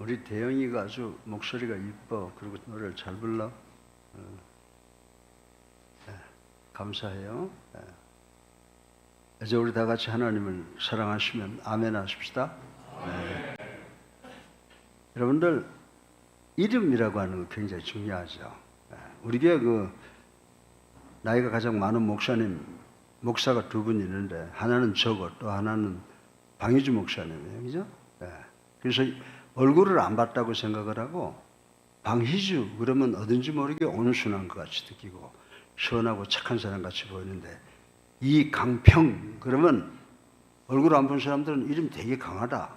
우리 대영이가 아주 목소리가 이뻐. 그리고 노래를 잘 불러. 네, 감사해요. 네. 이제 우리 다 같이 하나님을 사랑하시면 아멘 하십시다. 네. 여러분들 이름이라고 하는 거 굉장히 중요하죠. 네. 우리 교회 나이가 가장 많은 목사가 두 분 있는데 하나는 저고 또 하나는 방희주 목사님이에요. 그죠? 네. 그래서 얼굴을 안 봤다고 생각을 하고 방희주 그러면 어딘지 모르게 온순한 것 같이 느끼고 시원하고 착한 사람 같이 보이는데 이강평 그러면 얼굴 안 본 사람들은 이름 되게 강하다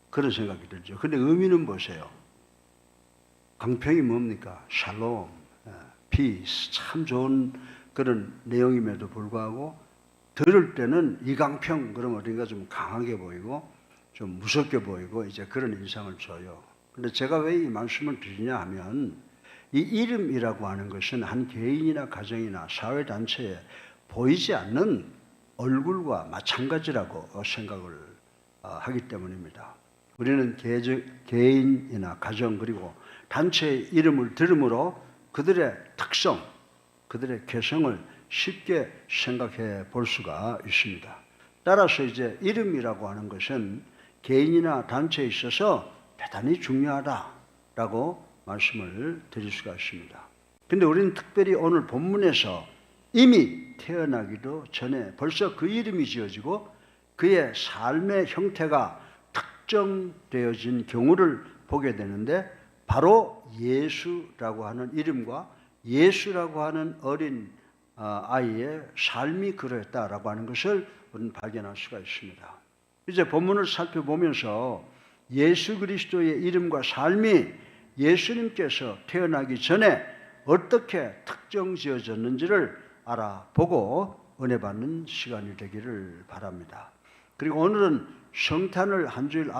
그런 생각이 들죠. 근데 의미는 보세요. 강평이 뭡니까? 샬롬, 피스, 참 좋은 그런 내용임에도 불구하고 들을 때는 이강평 그러면 어딘가 좀 강하게 보이고 좀 무섭게 보이고 이제 그런 인상을 줘요. 근데 제가 왜 이 말씀을 드리냐 하면 이 이름이라고 하는 것은 한 개인이나 가정이나 사회단체에 보이지 않는 얼굴과 마찬가지라고 생각을 하기 때문입니다. 우리는 개인이나 가정 그리고 단체의 이름을 들음으로 그들의 특성, 그들의 개성을 쉽게 생각해 볼 수가 있습니다. 따라서 이제 이름이라고 하는 것은 개인이나 단체에 있어서 대단히 중요하다라고 말씀을 드릴 수가 있습니다. 근데 우리는 특별히 오늘 본문에서 이미 태어나기도 전에 벌써 그 이름이 지어지고 그의 삶의 형태가 특정되어진 경우를 보게 되는데 바로 예수라고 하는 이름과 예수라고 하는 어린 아이의 삶이 그러했다라고 하는 것을 우리는 발견할 수가 있습니다. 이제 본문을 살펴보면서 예수 그리스도의 이름과 삶이 예수님께서 태어나기 전에 어떻게 특정 지어졌는지를 알아보고 은혜 받는 시간이 되기를 바랍니다. 그리고 오늘은 성탄을 한 주일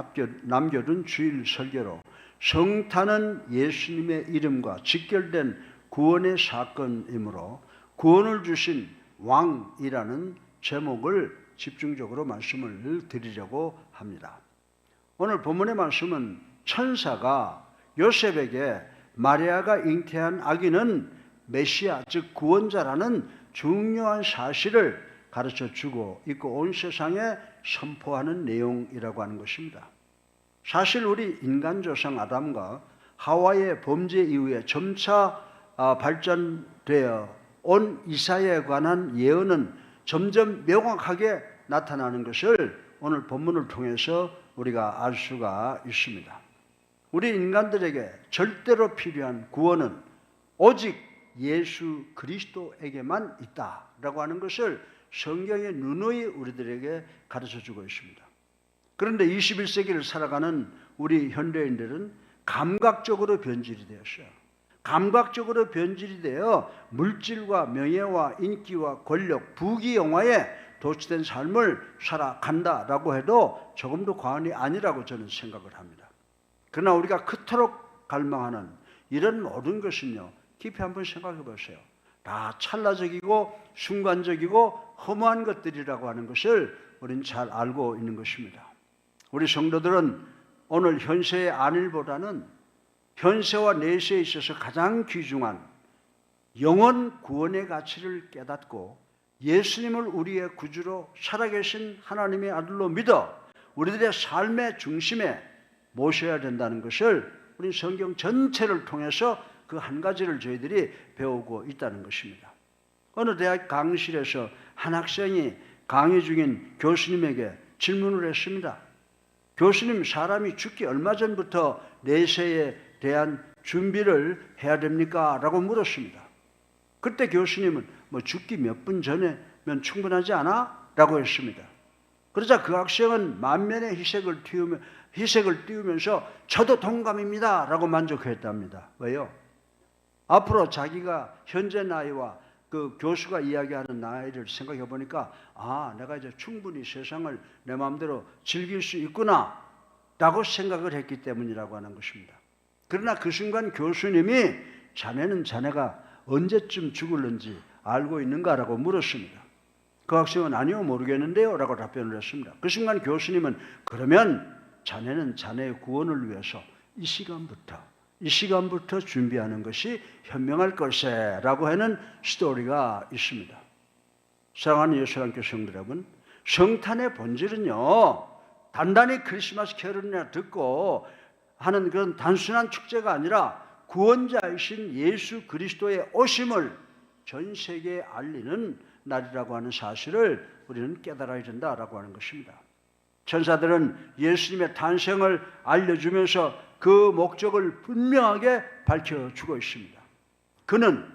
남겨둔 주일 설교로 성탄은 예수님의 이름과 직결된 구원의 사건이므로 구원을 주신 왕이라는 제목을 집중적으로 말씀을 드리려고 합니다. 오늘 본문의 말씀은 천사가 요셉에게 마리아가 잉태한 아기는 메시아 즉 구원자라는 중요한 사실을 가르쳐 주고 있고 온 세상에 선포하는 내용이라고 하는 것입니다. 사실 우리 인간 조상 아담과 하와의 범죄 이후에 점차 발전되어 온 이사야에 관한 예언은 점점 명확하게 나타나는 것을 오늘 본문을 통해서 우리가 알 수가 있습니다. 우리 인간들에게 절대로 필요한 구원은 오직 예수 그리스도에게만 있다라고 하는 것을 성경의 누누이 우리들에게 가르쳐주고 있습니다. 그런데 21세기를 살아가는 우리 현대인들은 감각적으로 변질이 되었어요. 감각적으로 변질이 되어 물질과 명예와 인기와 권력, 부귀영화에 도취된 삶을 살아간다라고 해도 조금도 과언이 아니라고 저는 생각을 합니다. 그러나 우리가 그토록 갈망하는 이런 모든 것은요, 깊이 한번 생각해 보세요. 다 찰나적이고 순간적이고 허무한 것들이라고 하는 것을 우리는 잘 알고 있는 것입니다. 우리 성도들은 오늘 현세의 안일보다는 현세와 내세에 있어서 가장 귀중한 영원 구원의 가치를 깨닫고 예수님을 우리의 구주로 살아계신 하나님의 아들로 믿어 우리들의 삶의 중심에 모셔야 된다는 것을 우리 성경 전체를 통해서 그 한 가지를 저희들이 배우고 있다는 것입니다. 어느 대학 강의실에서 한 학생이 강의 중인 교수님에게 질문을 했습니다. 교수님, 사람이 죽기 얼마 전부터 내세에 대한 준비를 해야 됩니까? 라고 물었습니다. 그때 교수님은 죽기 몇 분 전에면 충분하지 않아? 라고 했습니다. 그러자 그 학생은 만면의 희색을 띄우면서 저도 동감입니다 라고 만족했답니다. 왜요? 앞으로 자기가 현재 나이와 그 교수가 이야기하는 나이를 생각해 보니까 내가 이제 충분히 세상을 내 마음대로 즐길 수 있구나 라고 생각을 했기 때문이라고 하는 것입니다. 그러나 그 순간 교수님이 자네는 자네가 언제쯤 죽을는지 알고 있는가라고 물었습니다. 그 학생은 아니요 모르겠는데요 라고 답변을 했습니다. 그 순간 교수님은 그러면 자네는 자네의 구원을 위해서 이 시간부터 준비하는 것이 현명할 것이라고 하는 스토리가 있습니다. 사랑하는 예수님께 성도 여러분, 성탄의 본질은요, 단단히 크리스마스 캐롤이나 듣고 하는 그런 단순한 축제가 아니라 구원자이신 예수 그리스도의 오심을 전 세계에 알리는 날이라고 하는 사실을 우리는 깨달아야 된다라고 하는 것입니다. 천사들은 예수님의 탄생을 알려주면서 그 목적을 분명하게 밝혀주고 있습니다. 그는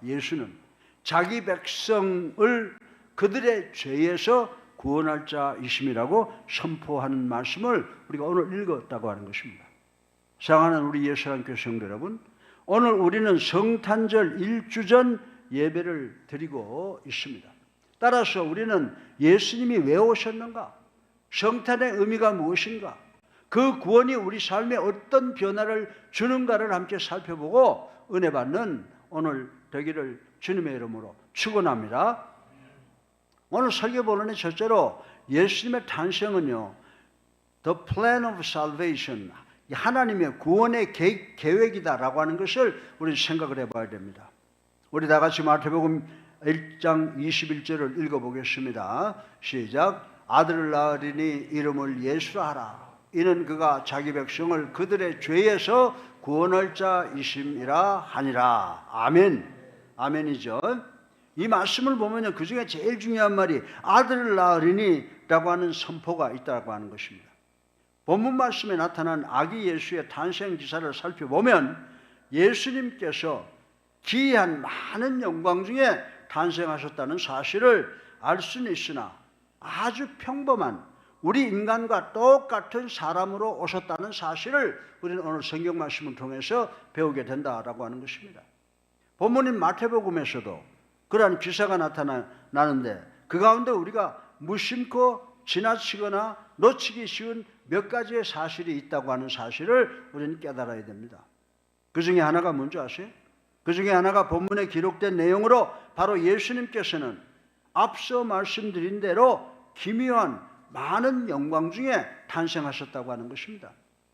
예수는 자기 백성을 그들의 죄에서 구원할 자이심이라고 선포하는 말씀을 우리가 오늘 읽었다고 하는 것입니다. 사랑하는 우리 예수님께 성도 여러분, 오늘 우리는 성탄절 1주 예배를 드리고 있습니다. 따라서 우리는 예수님이 왜 오셨는가? 성탄의 의미가 무엇인가? 그 구원이 우리 삶에 어떤 변화를 주는가를 함께 살펴보고 은혜 받는 오늘 되기를 주님의 이름으로 축원합니다. 오늘 설교본문의 첫째로 예수님의 탄생은요, The Plan of Salvation, 하나님의 구원의 계획이다라고 하는 것을 우리 생각을 해봐야 됩니다. 우리 다 같이 마태복음 1장 21절을 읽어보겠습니다. 시작. 아들을 낳으리니 이름을 예수라 하라. 이는 그가 자기 백성을 그들의 죄에서 구원할 자이심이라 하니라. 아멘. 아멘이죠. 이 말씀을 보면 그 중에 제일 중요한 말이 아들을 낳으리니 라고 하는 선포가 있다고 하는 것입니다. 본문 말씀에 나타난 아기 예수의 탄생 기사를 살펴보면 예수님께서 기이한 많은 영광 중에 탄생하셨다는 사실을 알 수는 있으나 아주 평범한 우리 인간과 똑같은 사람으로 오셨다는 사실을 우리는 오늘 성경 말씀을 통해서 배우게 된다라고 하는 것입니다. 본문인 마태복음에서도 그러한 기사가 나타나는데 그 가운데 우리가 무심코 지나치거나 놓치기 쉬운 몇 가지의 사실이 있다고 하는 사실을 우리는 깨달아야 됩니다. 그 중에 하나가 뭔지 아세요? 그 중에 하나가 본문에 기록된 내용으로 바로 예수님께서는 앞서 말씀드린 대로 기묘한 많은 영광 중에 탄생하셨다고 하는 것입니다.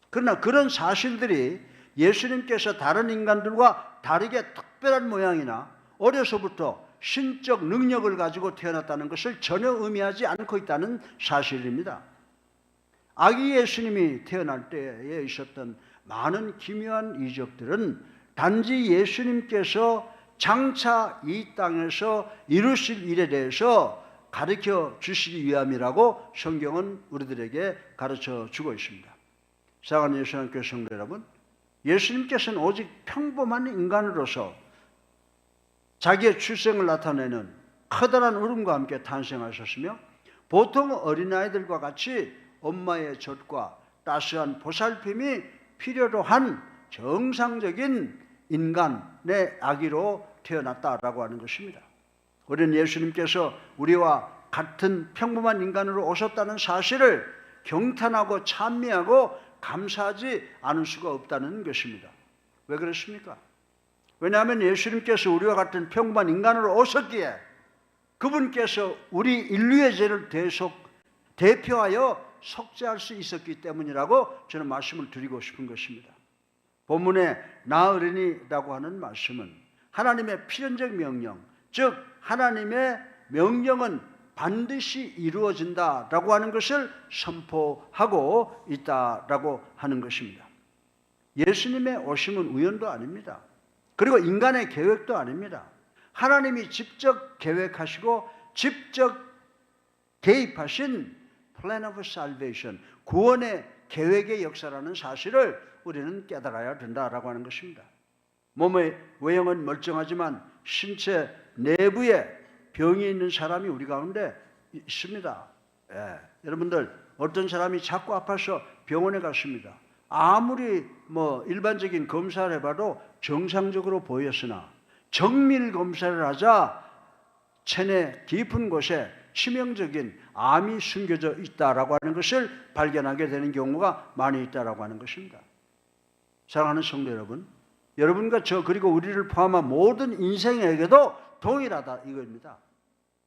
그러나 그런 사실들이 예수님께서 다른 인간들과 다르게 특별한 모양이나 어려서부터 신적 능력을 가지고 태어났다는 것을 전혀 의미하지 않고 있다는 사실입니다. 아기 예수님이 태어날 때에 있었던 많은 기묘한 이적들은 단지 예수님께서 장차 이 땅에서 이루실 일에 대해서 가르쳐 주시기 위함이라고 성경은 우리들에게 가르쳐 주고 있습니다. 사랑하는 예수님께 성도 여러분, 예수님께서는 오직 평범한 인간으로서 자기의 출생을 나타내는 커다란 울음과 함께 탄생하셨으며 보통 어린아이들과 같이 엄마의 젖과 따스한 보살핌이 필요로 한 정상적인 인간의 아기로 태어났다라고 하는 것입니다. 우리는 예수님께서 우리와 같은 평범한 인간으로 오셨다는 사실을 경탄하고 찬미하고 감사하지 않을 수가 없다는 것입니다. 왜 그렇습니까? 왜냐하면 예수님께서 우리와 같은 평범한 인간으로 오셨기에 그분께서 우리 인류의 죄를 대표하여 속죄할 수 있었기 때문이라고 저는 말씀을 드리고 싶은 것입니다. 본문에 나으리니라고 하는 말씀은 하나님의 필연적 명령, 즉 하나님의 명령은 반드시 이루어진다라고 하는 것을 선포하고 있다라고 하는 것입니다. 예수님의 오심은 우연도 아닙니다. 그리고 인간의 계획도 아닙니다. 하나님이 직접 계획하시고 직접 개입하신 Plan of Salvation, 구원의 계획의 역사라는 사실을 우리는 깨달아야 된다라고 하는 것입니다. 몸의 외형은 멀쩡하지만 신체 내부에 병이 있는 사람이 우리 가운데 있습니다. 여러분들 어떤 사람이 자꾸 아파서 병원에 갔습니다. 아무리 일반적인 검사를 해봐도 정상적으로 보였으나 정밀 검사를 하자 체내 깊은 곳에 치명적인 암이 숨겨져 있다라고 하는 것을 발견하게 되는 경우가 많이 있다라고 하는 것입니다. 사랑하는 성도 여러분, 여러분과 저 그리고 우리를 포함한 모든 인생에게도 동일하다 이겁니다.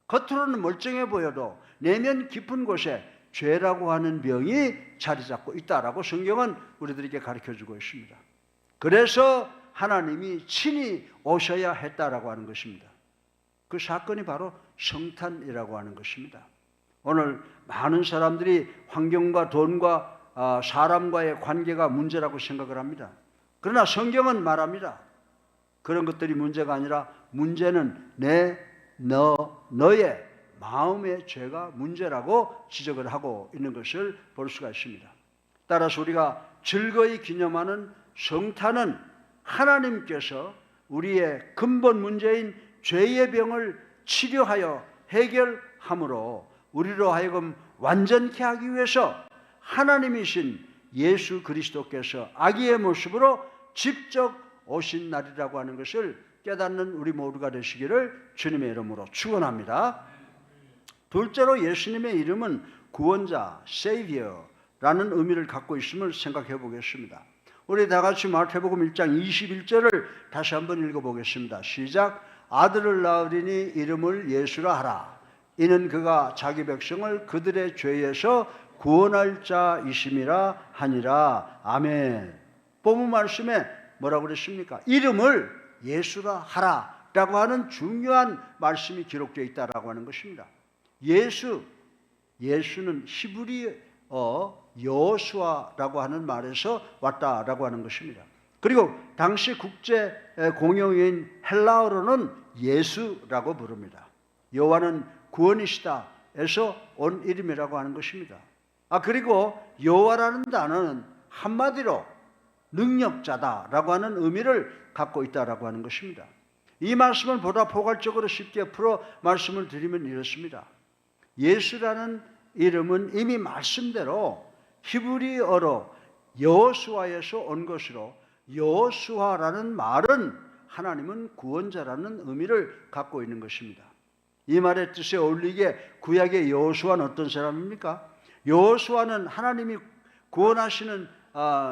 겉으로는 멀쩡해 보여도 내면 깊은 곳에 죄라고 하는 병이 자리 잡고 있다라고 성경은 우리들에게 가르쳐주고 있습니다. 그래서 하나님이 친히 오셔야 했다라고 하는 것입니다. 그 사건이 바로 성탄이라고 하는 것입니다. 오늘 많은 사람들이 환경과 돈과 사람과의 관계가 문제라고 생각을 합니다. 그러나 성경은 말합니다. 그런 것들이 문제가 아니라 문제는 너의 마음의 죄가 문제라고 지적을 하고 있는 것을 볼 수가 있습니다. 따라서 우리가 즐거이 기념하는 성탄은 하나님께서 우리의 근본 문제인 죄의 병을 치료하여 해결함으로 우리로 하여금 완전케 하기 위해서 하나님이신 예수 그리스도께서 아기의 모습으로 직접 오신 날이라고 하는 것을 깨닫는 우리 모두가 되시기를 주님의 이름으로 축원합니다. 둘째로 예수님의 이름은 구원자, Savior라는 의미를 갖고 있음을 생각해 보겠습니다. 우리 다 같이 마태복음 1장 21절을 다시 한번 읽어보겠습니다. 시작. 아들을 낳으리니 이름을 예수라 하라. 이는 그가 자기 백성을 그들의 죄에서 구원할 자이심이라 하니라. 아멘. 본문 말씀에 뭐라고 그랬습니까? 이름을 예수라 하라 라고 하는 중요한 말씀이 기록되어 있다라고 하는 것입니다. 예수는 히브리어 여호수아라고 하는 말에서 왔다라고 하는 것입니다. 그리고 당시 국제 공용어인 헬라어로는 예수라고 부릅니다. 여호와는 구원이시다에서 온 이름이라고 하는 것입니다. 그리고 여호와라는 단어는 한마디로 능력자다라고 하는 의미를 갖고 있다라고 하는 것입니다. 이 말씀을 보다 포괄적으로 쉽게 풀어 말씀을 드리면 이렇습니다. 예수라는 이름은 이미 말씀대로 히브리어로 여호수아에서 온 것으로 여호수아라는 말은 하나님은 구원자라는 의미를 갖고 있는 것입니다. 이 말의 뜻에 어울리게 구약의 여호수아는 어떤 사람입니까? 여호수아는 하나님이 구원하시는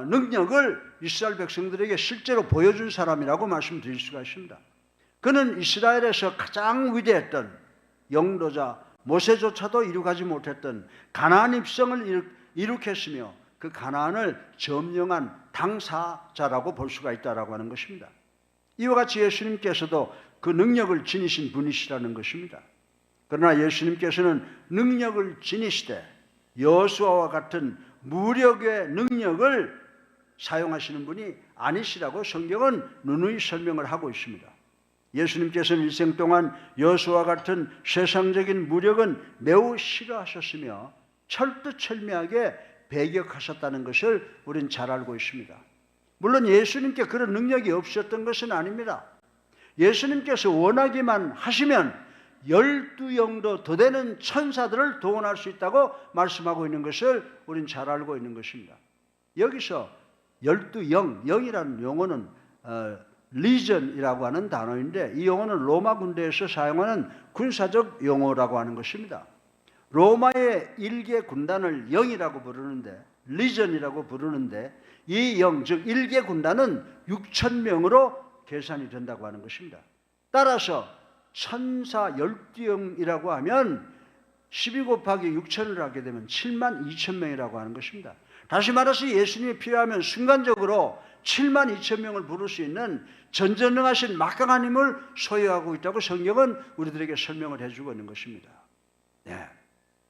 능력을 이스라엘 백성들에게 실제로 보여준 사람이라고 말씀드릴 수가 있습니다. 그는 이스라엘에서 가장 위대했던 영도자 모세조차도 이룩하지 못했던 가나안 입성을 이룩했으며 그 가나안을 점령한 당사자라고 볼 수가 있다라고 하는 것입니다. 이와 같이 예수님께서도 그 능력을 지니신 분이시라는 것입니다. 그러나 예수님께서는 능력을 지니시되 여호수아와 같은 무력의 능력을 사용하시는 분이 아니시라고 성경은 누누이 설명을 하고 있습니다. 예수님께서는 일생 동안 여호수아와 같은 세상적인 무력은 매우 싫어하셨으며 철두철미하게 배격하셨다는 것을 우리는 잘 알고 있습니다. 물론 예수님께 그런 능력이 없었던 것은 아닙니다. 예수님께서 원하기만 하시면 12영도 더 되는 천사들을 동원할 수 있다고 말씀하고 있는 것을 우리는 잘 알고 있는 것입니다. 여기서 12영, 영이라는 용어는 리전이라고 하는 단어인데 이 용어는 로마 군대에서 사용하는 군사적 용어라고 하는 것입니다. 로마의 일개 군단을 영이라고 부르는데 리전이라고 부르는데 이 영, 즉 일개 군단은 6,000명으로 계산이 된다고 하는 것입니다. 따라서 천사 12영이라고 하면 12 곱하기 6천을 하게 되면 72,000명이라고 하는 것입니다. 다시 말해서 예수님이 필요하면 순간적으로 72,000명을 부를 수 있는 전전능하신 막강한 힘을 소유하고 있다고 성경은 우리들에게 설명을 해주고 있는 것입니다. 네.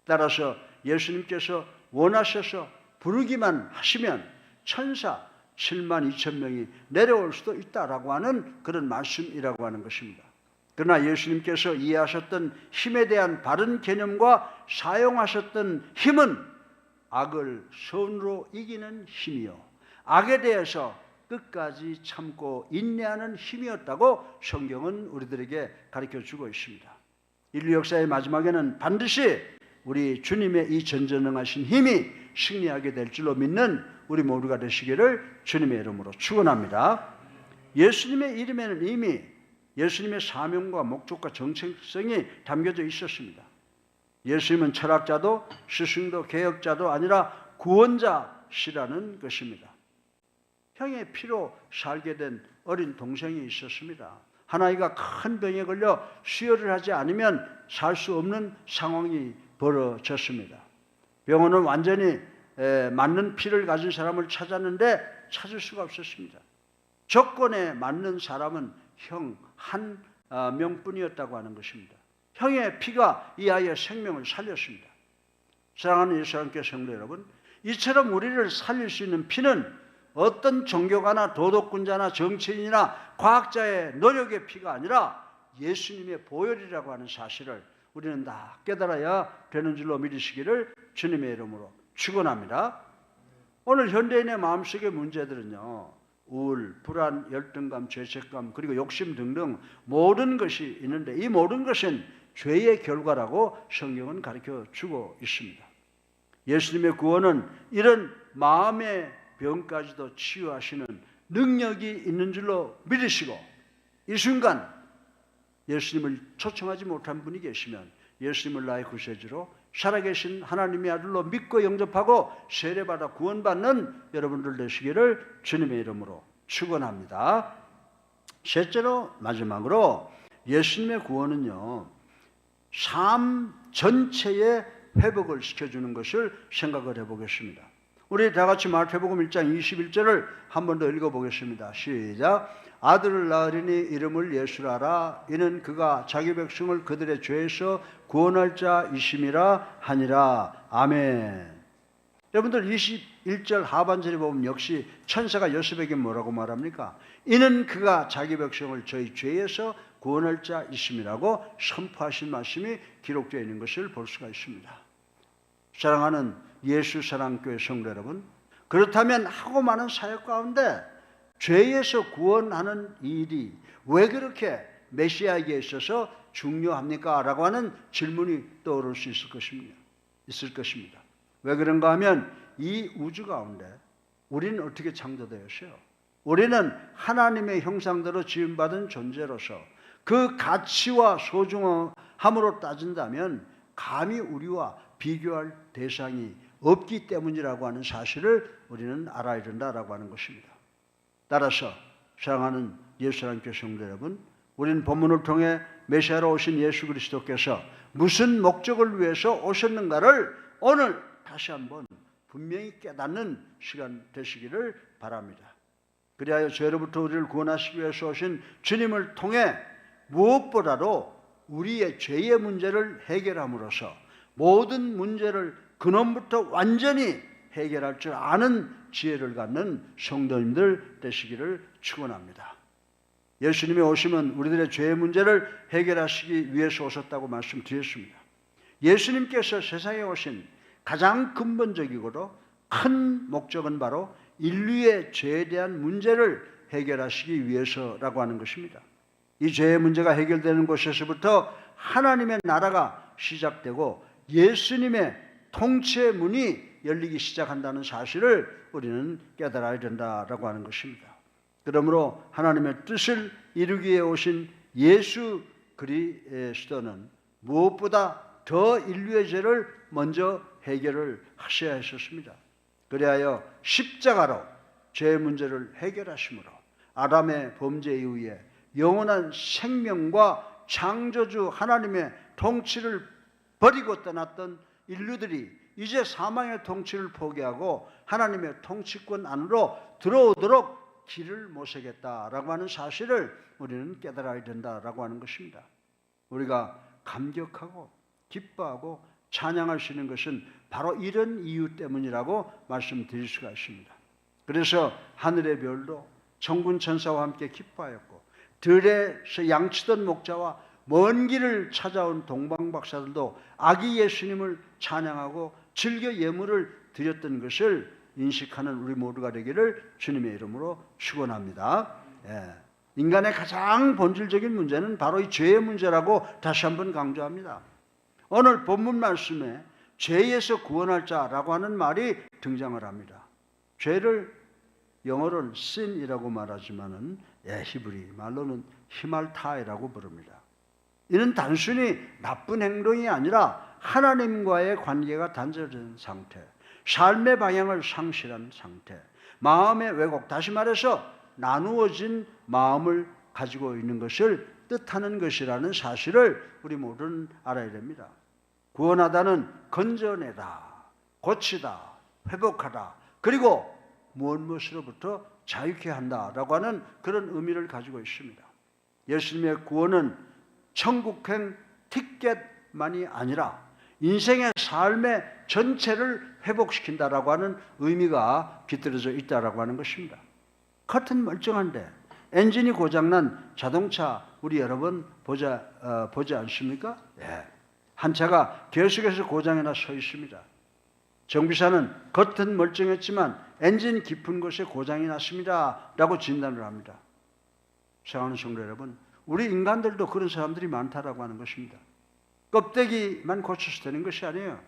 따라서 예수님께서 원하셔서 부르기만 하시면 천사 72,000명이 내려올 수도 있다라고 하는 그런 말씀이라고 하는 것입니다. 그러나 예수님께서 이해하셨던 힘에 대한 바른 개념과 사용하셨던 힘은 악을 선으로 이기는 힘이요 악에 대해서 끝까지 참고 인내하는 힘이었다고 성경은 우리들에게 가르쳐주고 있습니다. 인류 역사의 마지막에는 반드시 우리 주님의 이 전전능하신 힘이 승리하게 될 줄로 믿는 우리 모두가 되시기를 주님의 이름으로 축원합니다. 예수님의 이름에는 이미 예수님의 사명과 목적과 정체성이 담겨져 있었습니다. 예수님은 철학자도 스승도 개혁자도 아니라 구원자시라는 것입니다. 형의 피로 살게 된 어린 동생이 있었습니다. 한 아이가 큰 병에 걸려 수혈을 하지 않으면 살 수 없는 상황이 벌어졌습니다. 병원은 완전히 맞는 피를 가진 사람을 찾았는데 찾을 수가 없었습니다. 조건에 맞는 사람은 형 한 명뿐이었다고 하는 것입니다. 형의 피가 이 아이의 생명을 살렸습니다. 사랑하는 예수 함께 성도 여러분, 이처럼 우리를 살릴 수 있는 피는 어떤 종교가나 도덕군자나 정치인이나 과학자의 노력의 피가 아니라 예수님의 보혈이라고 하는 사실을 우리는 다 깨달아야 되는 줄로 믿으시기를 주님의 이름으로 축원합니다. 오늘 현대인의 마음속의 문제들은요, 우울, 불안, 열등감, 죄책감, 그리고 욕심 등등 모든 것이 있는데 이 모든 것은 죄의 결과라고 성경은 가르쳐 주고 있습니다. 예수님의 구원은 이런 마음의 병까지도 치유하시는 능력이 있는 줄로 믿으시고, 이 순간 예수님을 초청하지 못한 분이 계시면 예수님을 나의 구세주로 살아계신 하나님의 아들로 믿고 영접하고 세례받아 구원받는 여러분들 되시기를 주님의 이름으로 축원합니다. 셋째로 마지막으로 예수님의 구원은요, 삶 전체의 회복을 시켜주는 것을 생각을 해보겠습니다. 우리 다 같이 마태복음 1장 21절을 한 번 더 읽어보겠습니다. 시작. 아들을 낳으리니 이름을 예수라 하라. 이는 그가 자기 백성을 그들의 죄에서 구원할 자이심이라 하니라. 아멘. 여러분들 21절 하반절에 보면 역시 천사가 요셉에게 뭐라고 말합니까? 이는 그가 자기 백성을 저희 죄에서 구원할 자이심이라고 선포하신 말씀이 기록되어 있는 것을 볼 수가 있습니다. 사랑하는 예수사랑교회 성도 여러분, 그렇다면 하고 많은 사역 가운데 죄에서 구원하는 일이 왜 그렇게 메시아에게 있어서 중요합니까? 라고 하는 질문이 떠오를 수 있을 것입니다. 왜 그런가 하면 이 우주 가운데 우리는 어떻게 창조되었어요? 우리는 하나님의 형상대로 지음받은 존재로서 그 가치와 소중함으로 따진다면 감히 우리와 비교할 대상이 없기 때문이라고 하는 사실을 우리는 알아야 된다라고 하는 것입니다. 따라서 사랑하는 예수님께 성도 여러분, 우리는 본문을 통해 메시아로 오신 예수 그리스도께서 무슨 목적을 위해서 오셨는가를 오늘 다시 한번 분명히 깨닫는 시간 되시기를 바랍니다. 그리하여 죄로부터 우리를 구원하시기 위해서 오신 주님을 통해 무엇보다도 우리의 죄의 문제를 해결함으로써 모든 문제를 근원부터 완전히 해결할 줄 아는 지혜를 갖는 성도님들 되시기를 축원합니다. 예수님이 오시면 우리들의 죄의 문제를 해결하시기 위해서 오셨다고 말씀드렸습니다. 예수님께서 세상에 오신 가장 근본적이고도 큰 목적은 바로 인류의 죄에 대한 문제를 해결하시기 위해서라고 하는 것입니다. 이 죄의 문제가 해결되는 곳에서부터 하나님의 나라가 시작되고 예수님의 통치의 문이 열리기 시작한다는 사실을 우리는 깨달아야 된다라고 하는 것입니다. 그러므로 하나님의 뜻을 이루기 위해 오신 예수 그리스도는 무엇보다 더 인류의 죄를 먼저 해결을 하셔야 했었습니다. 그리하여 십자가로 죄의 문제를 해결하심으로 아담의 범죄 이후에 영원한 생명과 창조주 하나님의 통치를 버리고 떠났던 인류들이 이제 사망의 통치를 포기하고 하나님의 통치권 안으로 들어오도록 길을 모색했다라고 하는 사실을 우리는 깨달아야 된다라고 하는 것입니다. 우리가 감격하고 기뻐하고 찬양할 수 있는 것은 바로 이런 이유 때문이라고 말씀드릴 수가 있습니다. 그래서 하늘의 별도 천군 천사와 함께 기뻐하였고 들에서 양치던 목자와 먼 길을 찾아온 동방박사들도 아기 예수님을 찬양하고 즐겨 예물을 드렸던 것을 인식하는 우리 모두가 되기를 주님의 이름으로 축원합니다. 인간의 가장 본질적인 문제는 바로 이 죄의 문제라고 다시 한번 강조합니다. 오늘 본문 말씀에 죄에서 구원할 자라고 하는 말이 등장을 합니다. 죄를 영어로는 sin이라고 말하지만은 히브리 말로는 히말타이라고 부릅니다. 이는 단순히 나쁜 행동이 아니라 하나님과의 관계가 단절된 상태, 삶의 방향을 상실한 상태, 마음의 왜곡, 다시 말해서 나누어진 마음을 가지고 있는 것을 뜻하는 것이라는 사실을 우리 모두는 알아야 됩니다. 구원하다는 건져내다, 고치다, 회복하다, 그리고 무엇으로부터 자유케 한다라고 하는 그런 의미를 가지고 있습니다. 예수님의 구원은 천국행 티켓만이 아니라 인생의 삶의 전체를 회복시킨다라고 하는 의미가 깃들어져 있다라고 하는 것입니다. 겉은 멀쩡한데 엔진이 고장난 자동차 우리 여러분 보지 않습니까? 예. 한 차가 계속해서 고장이 나 서 있습니다. 정비사는 겉은 멀쩡했지만 엔진 깊은 곳에 고장이 났습니다 라고 진단을 합니다. 사랑하는 성도 여러분, 우리 인간들도 그런 사람들이 많다라고 하는 것입니다. 껍데기만 고쳐서 되는 것이 아니에요.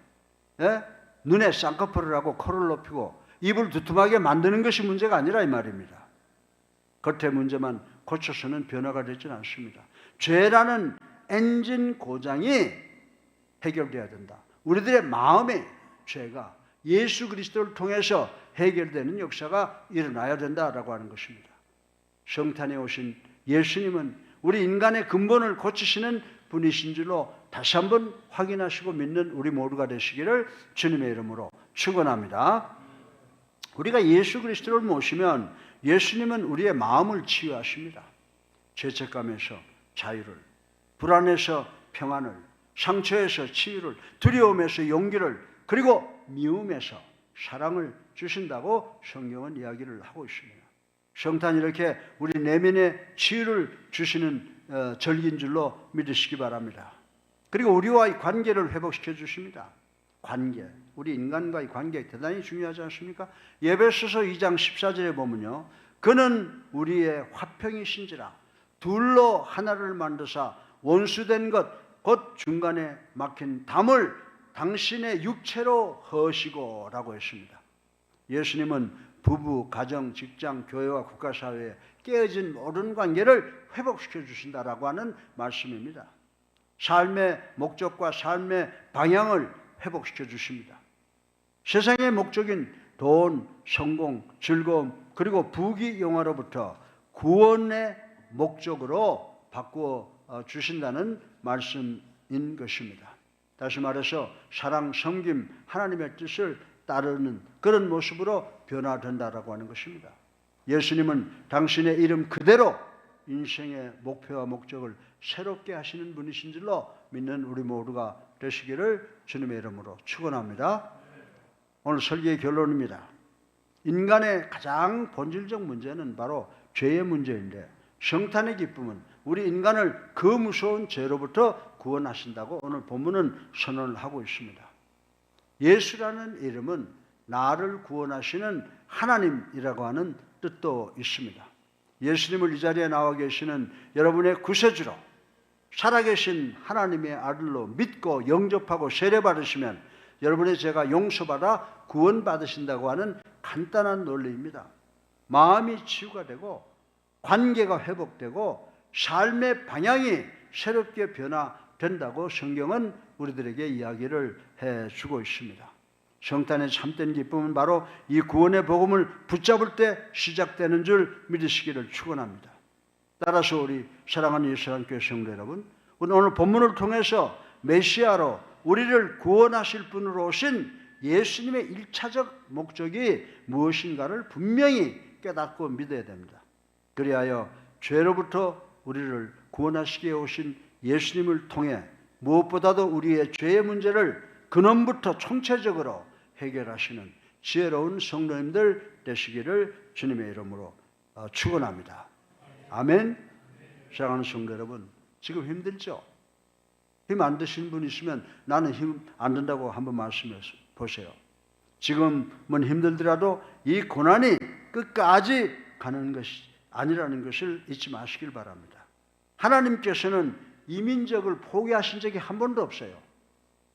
예? 눈에 쌍꺼풀을 하고 코를 높이고 입을 두툼하게 만드는 것이 문제가 아니라 이 말입니다. 겉의 문제만 고쳐서는 변화가 되지는 않습니다. 죄라는 엔진 고장이 해결돼야 된다. 우리들의 마음의 죄가 예수 그리스도를 통해서 해결되는 역사가 일어나야 된다라고 하는 것입니다. 성탄에 오신 예수님은 우리 인간의 근본을 고치시는 분이신 줄로 다시 한번 확인하시고 믿는 우리 모두가 되시기를 주님의 이름으로 축원합니다. 우리가 예수 그리스도를 모시면 예수님은 우리의 마음을 치유하십니다. 죄책감에서 자유를, 불안에서 평안을, 상처에서 치유를, 두려움에서 용기를, 그리고 미움에서 사랑을 주신다고 성경은 이야기를 하고 있습니다. 성탄이 이렇게 우리 내면의 치유를 주시는 절기인 줄로 믿으시기 바랍니다. 그리고 우리와의 관계를 회복시켜 주십니다. 관계, 우리 인간과의 관계 대단히 중요하지 않습니까? 에베소서 2장 14절에 보면요, 그는 우리의 화평이신지라 둘로 하나를 만드사 원수된 것 곧 중간에 막힌 담을 당신의 육체로 허시고 라고 했습니다. 예수님은 부부, 가정, 직장, 교회와 국가사회에 깨어진 모든 관계를 회복시켜 주신다라고 하는 말씀입니다. 삶의 목적과 삶의 방향을 회복시켜 주십니다. 세상의 목적인 돈, 성공, 즐거움, 그리고 부귀 영화로부터 구원의 목적으로 바꾸어 주신다는 말씀인 것입니다. 다시 말해서 사랑, 섬김, 하나님의 뜻을 따르는 그런 모습으로 변화된다라고 하는 것입니다. 예수님은 당신의 이름 그대로 인생의 목표와 목적을 새롭게 하시는 분이신 줄로 믿는 우리 모두가 되시기를 주님의 이름으로 축원합니다. 오늘 설교의 결론입니다. 인간의 가장 본질적 문제는 바로 죄의 문제인데 성탄의 기쁨은 우리 인간을 그 무서운 죄로부터 구원하신다고 오늘 본문은 선언을 하고 있습니다. 예수라는 이름은 나를 구원하시는 하나님이라고 하는 뜻도 있습니다. 예수님을 이 자리에 나와 계시는 여러분의 구세주로 살아계신 하나님의 아들로 믿고 영접하고 세례받으시면 여러분의 죄가 용서받아 구원받으신다고 하는 간단한 논리입니다. 마음이 치유가 되고 관계가 회복되고 삶의 방향이 새롭게 변화된다고 성경은 우리들에게 이야기를 해주고 있습니다. 성탄의 참된 기쁨은 바로 이 구원의 복음을 붙잡을 때 시작되는 줄 믿으시기를 축원합니다. 따라서 우리 사랑하는 예수님교회 성도 여러분, 오늘 본문을 통해서 메시아로 우리를 구원하실 분으로 오신 예수님의 1차적 목적이 무엇인가를 분명히 깨닫고 믿어야 됩니다. 그리하여 죄로부터 우리를 구원하시기에 오신 예수님을 통해 무엇보다도 우리의 죄의 문제를 근원부터 총체적으로 해결하시는 지혜로운 성도님들 되시기를 주님의 이름으로 축원합니다. 아멘. 사랑하는 성도 여러분, 지금 힘들죠? 힘 안 드신 분 있으면 나는 힘 안 든다고 한번 말씀해 보세요. 지금은 힘들더라도 이 고난이 끝까지 가는 것이 아니라는 것을 잊지 마시길 바랍니다. 하나님께서는 이민족을 포기하신 적이 한 번도 없어요.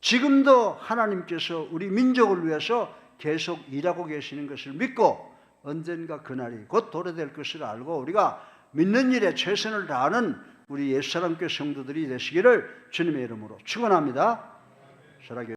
지금도 하나님께서 우리 민족을 위해서 계속 일하고 계시는 것을 믿고 언젠가 그날이 곧 도래될 것을 알고 우리가 믿는 일에 최선을 다하는 우리 옛사람교회 성도들이 되시기를 주님의 이름으로 축원합니다.